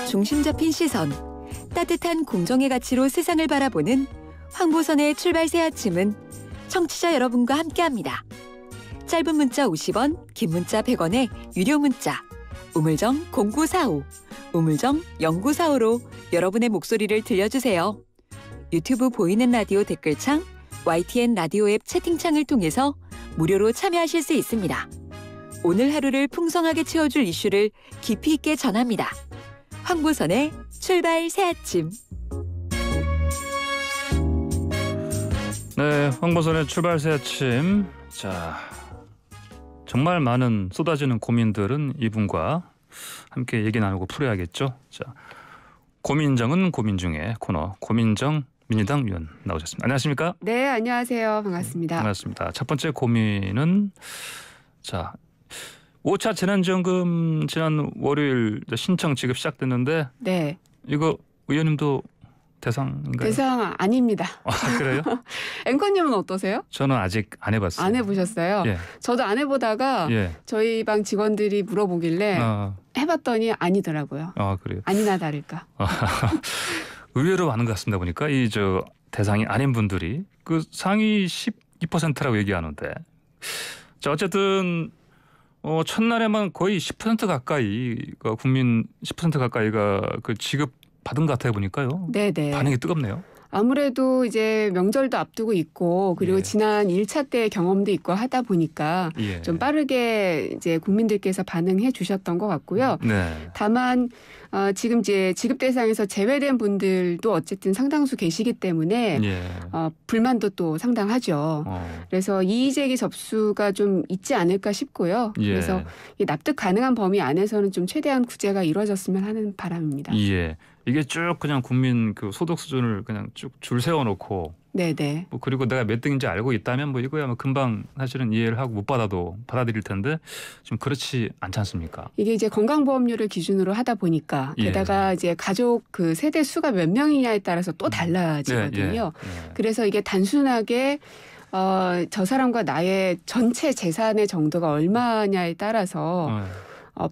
중심 잡힌 시선, 따뜻한 공정의 가치로 세상을 바라보는 황보선의 출발 새 아침은 청취자 여러분과 함께합니다. 짧은 문자 50원, 긴 문자 100원의 유료 문자 우물정 0945, 우물정 0945로 여러분의 목소리를 들려주세요. 유튜브 보이는 라디오 댓글창, YTN 라디오 앱 채팅창을 통해서 무료로 참여하실 수 있습니다. 오늘 하루를 풍성하게 채워줄 이슈를 깊이 있게 전합니다. 황보선의 출발 새 아침. 네, 황보선의 출발 새 아침. 자, 정말 많은 쏟아지는 고민들은 이분과 함께 얘기 나누고 풀어야겠죠. 자, 고민정은 고민 중에 코너 고민정 민주당 의원 나오셨습니다. 안녕하십니까? 네, 안녕하세요. 반갑습니다. 반갑습니다. 첫 번째 고민은 자, 5차 재난지원금 지난 월요일 신청 지급 시작됐는데 네. 이거 의원님도 대상인가요? 대상 아닙니다. 아, 그래요? 앵커님은 어떠세요? 저는 아직 안 해봤어요. 안 해보셨어요? 예. 저도 안 해보다가 예. 저희 방 직원들이 물어보길래 해봤더니 아니더라고요. 아, 그래요? 아니나 다를까. 의외로 많은 것 같습니다. 보니까 이 대상이 아닌 분들이 그 상위 12%라고 얘기하는데 자, 어쨌든 첫날에만 거의 10% 가까이 국민 10% 가까이가 그 지급 받은 것 같아 보니까요. 네네. 반응이 뜨겁네요. 아무래도 이제 명절도 앞두고 있고 그리고 예. 지난 1차 때 경험도 있고 하다 보니까 예. 좀 빠르게 이제 국민들께서 반응해 주셨던 것 같고요. 네. 다만 지금 이제 지급 대상에서 제외된 분들도 어쨌든 상당수 계시기 때문에 예. 불만도 또 상당하죠. 그래서 이의제기 접수가 좀 있지 않을까 싶고요. 예. 그래서 이 납득 가능한 범위 안에서는 좀 최대한 구제가 이루어졌으면 하는 바람입니다. 예. 이게 쭉 그냥 국민 그 소득 수준을 그냥 쭉 줄 세워놓고 네네. 뭐 그리고 내가 몇 등인지 알고 있다면 뭐 이거야 뭐 금방 사실은 이해를 하고 못 받아도 받아들일 텐데 좀 그렇지 않지 않습니까? 이게 이제 건강보험료를 기준으로 하다 보니까 게다가 이제 가족 그 세대 수가 몇 명이냐에 따라서 또 달라지거든요. 예. 그래서 이게 단순하게 저 사람과 나의 전체 재산의 정도가 얼마냐에 따라서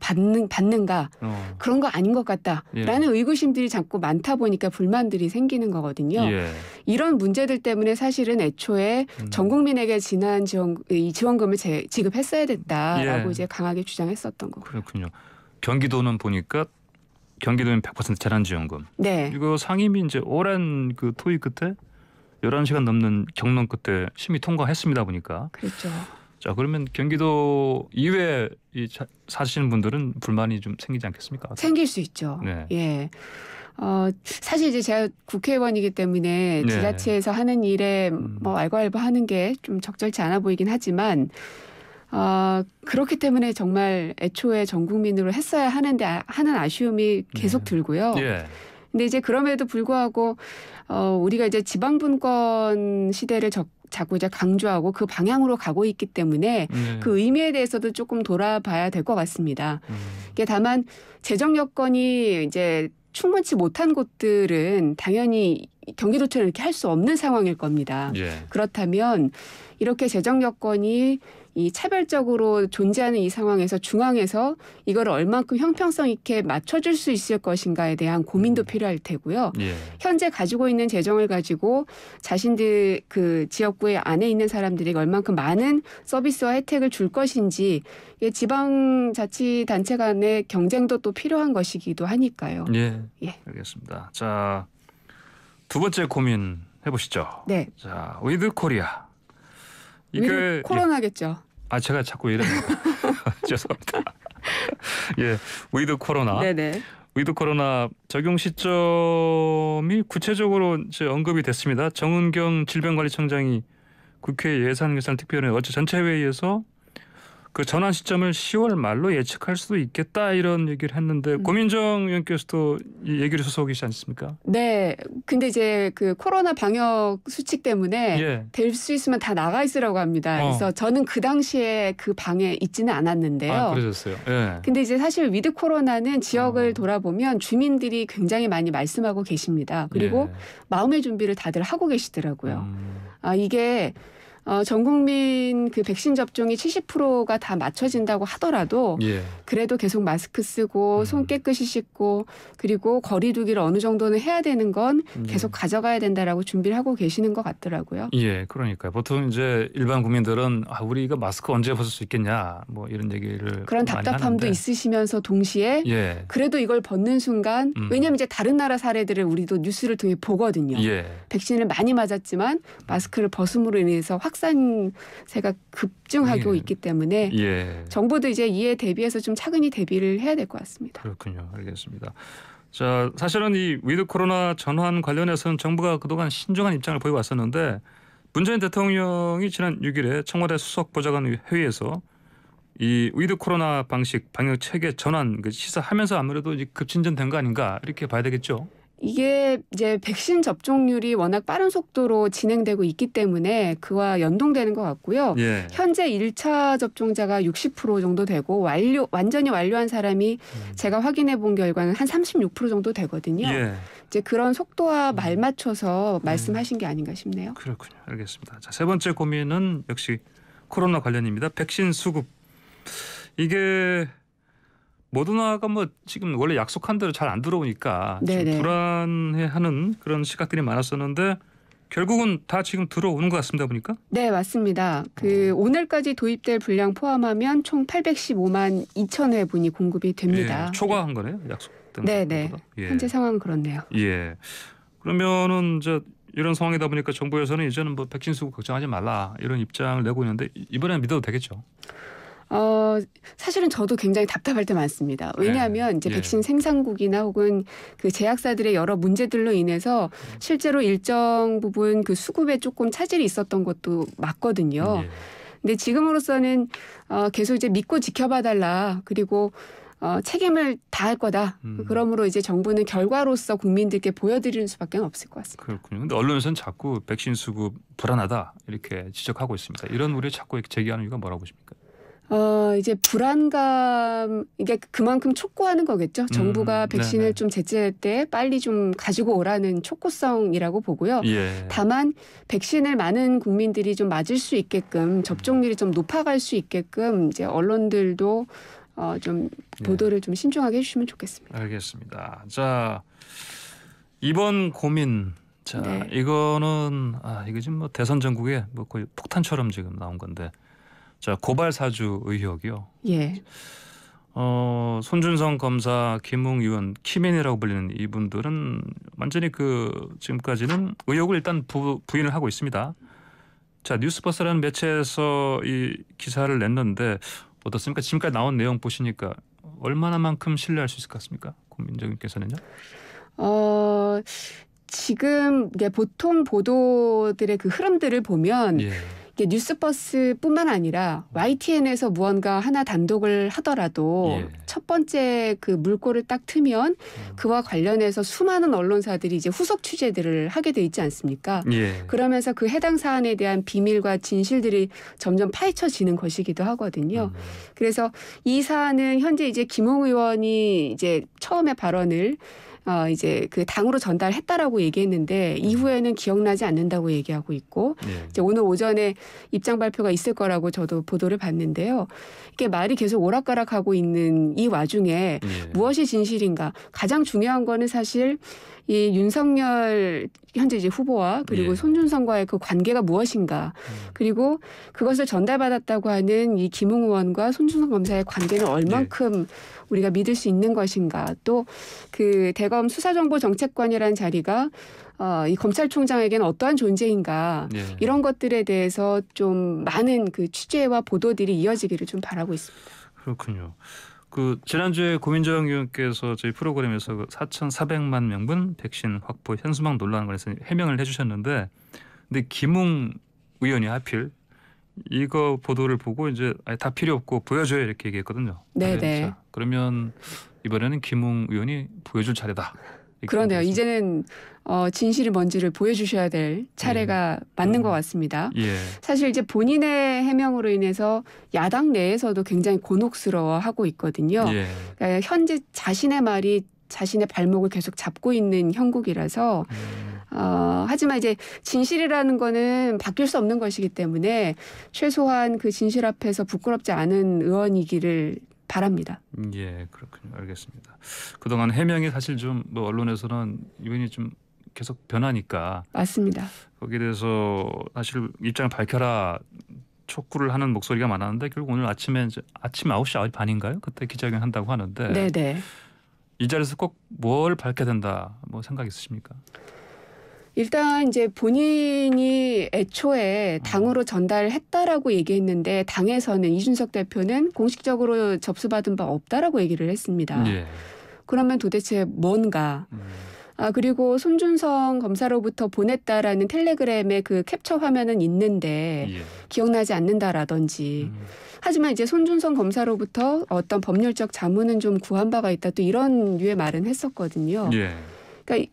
받는가 그런 거 아닌 것 같다라는 의구심들이 자꾸 많다 보니까 불만들이 생기는 거거든요. 예. 이런 문제들 때문에 사실은 애초에 전 국민에게 이 지원금을 지급했어야 됐다라고 이제 강하게 주장했었던 거고요. 그렇군요. 경기도는 보니까 경기도는 100% 재난지원금. 네. 이거 상임위 이제 오랜 그 토의 끝에 11시간 넘는 경론 끝에 심의 통과했습니다 보니까. 그렇죠. 자, 그러면 경기도 이외에 사시는 분들은 불만이 좀 생기지 않겠습니까? 생길 수 있죠. 네. 예. 사실 이제 제가 국회의원이기 때문에 네. 지자체에서 하는 일에 뭐 알바하는 게 좀 적절치 않아 보이긴 하지만 그렇기 때문에 정말 애초에 전 국민으로 했어야 하는데 하는 아쉬움이 계속 들고요. 예. 근데 이제 그럼에도 불구하고 우리가 이제 지방분권 시대를 자꾸 이제 강조하고 그 방향으로 가고 있기 때문에 그 의미에 대해서도 조금 돌아봐야 될 것 같습니다. 이게 다만 재정 여건이 이제 충분치 못한 곳들은 당연히 경기도처럼 이렇게 할 수 없는 상황일 겁니다. 예. 그렇다면 이렇게 재정 여건이 이 차별적으로 존재하는 이 상황에서 중앙에서 이걸 얼만큼 형평성 있게 맞춰줄 수 있을 것인가에 대한 고민도 필요할 테고요. 예. 현재 가지고 있는 재정을 가지고 자신들 그 지역구에 안에 있는 사람들에게 얼만큼 많은 서비스와 혜택을 줄 것인지 지방자치단체 간의 경쟁도 또 필요한 것이기도 하니까요. 예. 예. 알겠습니다. 자, 두 번째 고민 해보시죠. 네. 자, 위드 코리아. 위드 코로나겠죠. 제가 자꾸 이랬네요. 죄송합니다. 예, 위드 코로나. 네네. 위드 코로나 적용 시점이 구체적으로 이제 언급이 됐습니다. 정은경 질병관리청장이 국회 예산결산특별위원회 어제 전체 회의에서 그 전환 시점을 10월 말로 예측할 수도 있겠다 이런 얘기를 했는데 고민정 의원께서도 이 얘기를 소속이시지 않습니까? 네. 근데 이제 그 코로나 방역 수칙 때문에 될 수 있으면 다 나가 있으라고 합니다. 그래서 저는 그 당시에 그 방에 있지는 않았는데요. 그러셨어요. 예. 근데 이제 사실 위드 코로나는 지역을 돌아보면 주민들이 굉장히 많이 말씀하고 계십니다. 그리고 마음의 준비를 다들 하고 계시더라고요. 이게 전 국민 그 백신 접종이 70%가 다 맞춰진다고 하더라도 예. 그래도 계속 마스크 쓰고 손 깨끗이 씻고 그리고 거리 두기를 어느 정도는 해야 되는 건 계속 가져가야 된다라고 준비를 하고 계시는 것 같더라고요. 예, 그러니까요. 보통 이제 일반 국민들은 우리 이거 마스크 언제 벗을 수 있겠냐 뭐 이런 얘기를 그런 많이 답답함도 하는데. 있으시면서 동시에 예. 그래도 이걸 벗는 순간 왜냐하면 이제 다른 나라 사례들을 우리도 뉴스를 통해 보거든요. 예. 백신을 많이 맞았지만 마스크를 벗음으로 인해서 확산세가 급증하고 예. 있기 때문에 예. 정부도 이제 이에 대비해서 좀 차근히 대비를 해야 될 것 같습니다. 그렇군요. 알겠습니다. 자, 사실은 이 위드 코로나 전환 관련해서는 정부가 그동안 신중한 입장을 보여왔었는데 문재인 대통령이 지난 6일에 청와대 수석보좌관 회의에서 이 위드 코로나 방식 방역 체계 전환 시사하면서 아무래도 이제 급진전된 거 아닌가 이렇게 봐야 되겠죠. 이게 이제 백신 접종률이 워낙 빠른 속도로 진행되고 있기 때문에 그와 연동되는 것 같고요. 예. 현재 1차 접종자가 60% 정도 되고 완전히 완료한 사람이 제가 확인해 본 결과는 한 36% 정도 되거든요. 예. 이제 그런 속도와 말맞춰서 말씀하신 게 아닌가 싶네요. 그렇군요. 알겠습니다. 자, 세 번째 고민은 역시 코로나 관련입니다. 백신 수급. 이게 모더나가 뭐 지금 원래 약속한 대로 잘 안 들어오니까 좀 불안해하는 그런 시각들이 많았었는데 결국은 다 지금 들어오는 것 같습니다. 보니까. 네, 맞습니다. 오늘까지 도입될 분량 포함하면 총 815만 2천 회분이 공급이 됩니다. 예, 초과한 거네요. 약속된 네. 예. 현재 상황은 그렇네요. 예. 그러면은 이런 상황이다 보니까 정부에서는 이제는 뭐 백신 수급 걱정하지 말라 이런 입장을 내고 있는데 이번에는 믿어도 되겠죠. 사실은 저도 굉장히 답답할 때 많습니다. 왜냐하면 이제 백신 생산국이나 혹은 그 제약사들의 여러 문제들로 인해서 실제로 일정 부분 그 수급에 조금 차질이 있었던 것도 맞거든요. 근데 지금으로서는 계속 이제 믿고 지켜봐 달라. 그리고 책임을 다할 거다. 그러므로 이제 정부는 결과로서 국민들께 보여드리는 수밖에 없을 것 같습니다. 그렇군요. 근데 언론에서는 자꾸 백신 수급 불안하다 이렇게 지적하고 있습니다. 이런 우려 자꾸 제기하는 이유가 뭐라고 보십니까? 이제 불안감, 이게 그만큼 촉구하는 거겠죠. 정부가 백신을 네네. 좀 제때할 때 빨리 좀 가지고 오라는 촉구성이라고 보고요. 예. 다만 백신을 많은 국민들이 좀 맞을 수 있게끔 접종률이 좀 높아갈 수 있게끔 이제 언론들도 좀 보도를 좀 신중하게 해주시면 좋겠습니다. 알겠습니다. 자, 이번 고민. 자, 이거는 이거 지금 뭐 대선 전국에 뭐 거의 폭탄처럼 지금 나온 건데. 자, 고발 사주 의혹이요. 예. 손준성 검사, 김웅 의원, 키맨이라고 불리는 이분들은 완전히 지금까지는 의혹을 일단 부인을 하고 있습니다. 자, 뉴스버스라는 매체에서 이 기사를 냈는데 어떻습니까? 지금까지 나온 내용 보시니까 얼마나만큼 신뢰할 수 있을 것 같습니까? 고민정님께서는요? 지금 이게 보통 보도들의 그 흐름들을 보면 뉴스버스뿐만 아니라 YTN에서 무언가 하나 단독을 하더라도 첫 번째 그 물꼬를 딱 트면 그와 관련해서 수많은 언론사들이 이제 후속 취재들을 하게 돼 있지 않습니까? 그러면서 그 해당 사안에 대한 비밀과 진실들이 점점 파헤쳐지는 것이기도 하거든요. 그래서 이 사안은 현재 이제 김웅 의원이 이제 처음에 발언을 이제 그 당으로 전달했다라고 얘기했는데 이후에는 기억나지 않는다고 얘기하고 있고 이제 오늘 오전에 입장 발표가 있을 거라고 저도 보도를 봤는데요. 이게 말이 계속 오락가락하고 있는 이 와중에 무엇이 진실인가? 가장 중요한 거는 사실 이 윤석열 현재 이제 후보와 그리고 손준성과의 그 관계가 무엇인가? 그리고 그것을 전달받았다고 하는 이 김웅 의원과 손준성 검사의 관계는 얼만큼 우리가 믿을 수 있는 것인가? 또 그 대검 수사정보정책관이라는 자리가 이 검찰총장에게는 어떠한 존재인가? 이런 것들에 대해서 좀 많은 그 취재와 보도들이 이어지기를 좀 바라고 있습니다. 그렇군요. 지난주에 고민정 의원께서 저희 프로그램에서 4,400만 명분 백신 확보 현수막 논란에 관해서 해명을 해주셨는데, 근데 김웅 의원이 하필 이거 보도를 보고 이제 다 필요 없고 보여줘요 이렇게 얘기했거든요. 네네. 자, 그러면 이번에는 김웅 의원이 보여줄 차례다. 그러네요. 이제는 진실이 뭔지를 보여주셔야 될 차례가 맞는 것 같습니다. 사실 이제 본인의 해명으로 인해서 야당 내에서도 굉장히 곤혹스러워하고 있거든요. 그러니까 현재 자신의 말이 자신의 발목을 계속 잡고 있는 형국이라서 하지만 이제 진실이라는 거는 바뀔 수 없는 것이기 때문에 최소한 그 진실 앞에서 부끄럽지 않은 의원이기를 바랍니다. 예, 그렇군요. 알겠습니다. 그동안 해명이 사실 좀 뭐 언론에서는 의원이 좀 계속 변하니까 맞습니다. 거기에 대해서 사실 입장을 밝혀라 촉구를 하는 목소리가 많았는데 결국 오늘 아침에 이제 아침 9시 9시 반인가요? 그때 기자회견 한다고 하는데 네네. 이 자리에서 꼭 뭘 밝혀야 된다 뭐 생각 있으십니까? 일단 이제 본인이 애초에 당으로 전달했다라고 얘기했는데 당에서는 이준석 대표는 공식적으로 접수받은 바 없다라고 얘기를 했습니다. 예. 그러면 도대체 뭔가? 그리고 손준성 검사로부터 보냈다라는 텔레그램의 그 캡처 화면은 있는데 예. 기억나지 않는다라든지. 하지만 이제 손준성 검사로부터 어떤 법률적 자문은 좀 구한 바가 있다. 또 이런 류의 말은 했었거든요. 예. 그러니까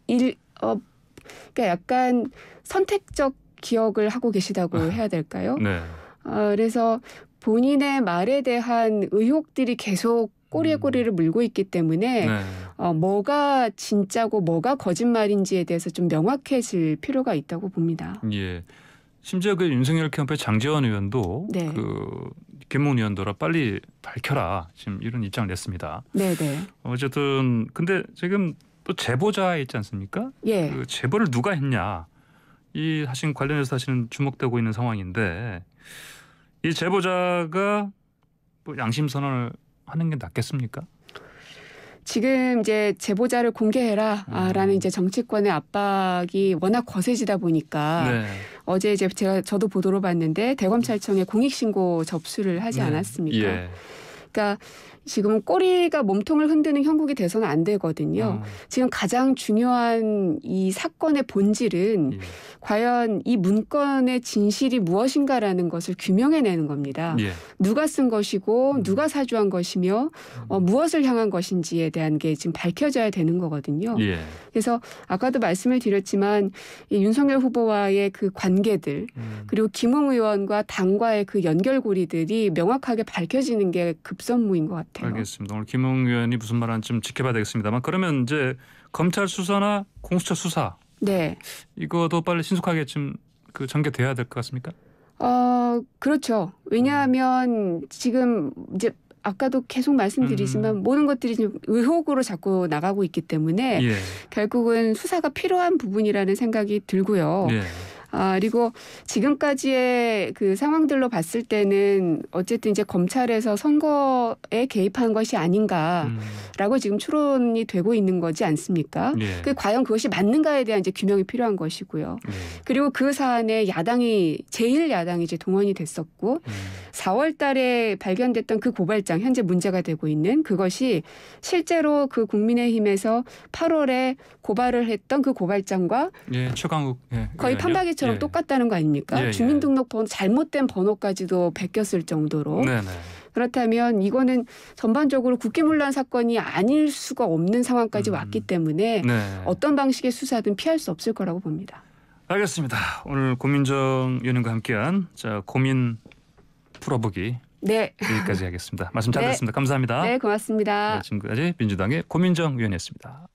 그러니까 약간 선택적 기억을 하고 계시다고 해야 될까요? 네. 그래서 본인의 말에 대한 의혹들이 계속 꼬리에 꼬리를 물고 있기 때문에 네. 뭐가 진짜고 뭐가 거짓말인지에 대해서 좀 명확해질 필요가 있다고 봅니다. 예. 심지어 그 윤석열 캠프의 장제원 의원도 네. 그 김문 의원더러 빨리 밝혀라 지금 이런 입장을 냈습니다. 네네. 어쨌든 근데 지금 또 제보자 있지 않습니까? 예. 그 제보를 누가 했냐 이 사실 관련해서 사실은 주목되고 있는 상황인데 이 제보자가 뭐 양심 선언을 하는 게 낫겠습니까? 지금 이제 제보자를 공개해라라는 이제 정치권의 압박이 워낙 거세지다 보니까 네. 어제 이제 저도 보도로 봤는데 대검찰청에 공익신고 접수를 하지 네. 않았습니까? 예. 그러니까 지금 꼬리가 몸통을 흔드는 형국이 돼서는 안 되거든요. 지금 가장 중요한 이 사건의 본질은 예. 과연 이 문건의 진실이 무엇인가라는 것을 규명해내는 겁니다. 예. 누가 쓴 것이고 누가 사주한 것이며 무엇을 향한 것인지에 대한 게 지금 밝혀져야 되는 거거든요. 예. 그래서 아까도 말씀을 드렸지만 이 윤석열 후보와의 그 관계들 그리고 김웅 의원과 당과의 그 연결고리들이 명확하게 밝혀지는 게 급선무인 것 같아요. 알겠습니다. 오늘 김웅 의원이 무슨 말하는지 좀 지켜봐야 되겠습니다만 그러면 이제 검찰 수사나 공수처 수사 네. 이거도 빨리 신속하게 좀 그 전개돼야 될 것 같습니까? 그렇죠. 왜냐하면 지금 이제 아까도 계속 말씀드리지만 모든 것들이 지금 의혹으로 자꾸 나가고 있기 때문에 예. 결국은 수사가 필요한 부분이라는 생각이 들고요. 예. 그리고 지금까지의 그 상황들로 봤을 때는 어쨌든 이제 검찰에서 선거에 개입한 것이 아닌가라고 지금 추론이 되고 있는 거지 않습니까? 예. 과연 그것이 맞는가에 대한 이제 규명이 필요한 것이고요. 예. 그리고 그 사안에 제1야당이 이제 동원이 됐었고 4월 달에 발견됐던 그 고발장 현재 문제가 되고 있는 그것이 실제로 그 국민의힘에서 8월에 고발을 했던 그 고발장과 예. 최강욱 거의 판박이처럼 예. 똑같다는 거 아닙니까? 예, 예. 주민등록번호 잘못된 번호까지도 베꼈을 정도로. 네네. 그렇다면 이거는 전반적으로 국기문란 사건이 아닐 수가 없는 상황까지 왔기 때문에 네. 어떤 방식의 수사든 피할 수 없을 거라고 봅니다. 알겠습니다. 오늘 고민정 의원님과 함께한 고민 풀어보기 네. 여기까지 하겠습니다. 말씀 잘 네. 들었습니다. 감사합니다. 네, 고맙습니다. 네, 지금까지 민주당의 고민정 의원이었습니다.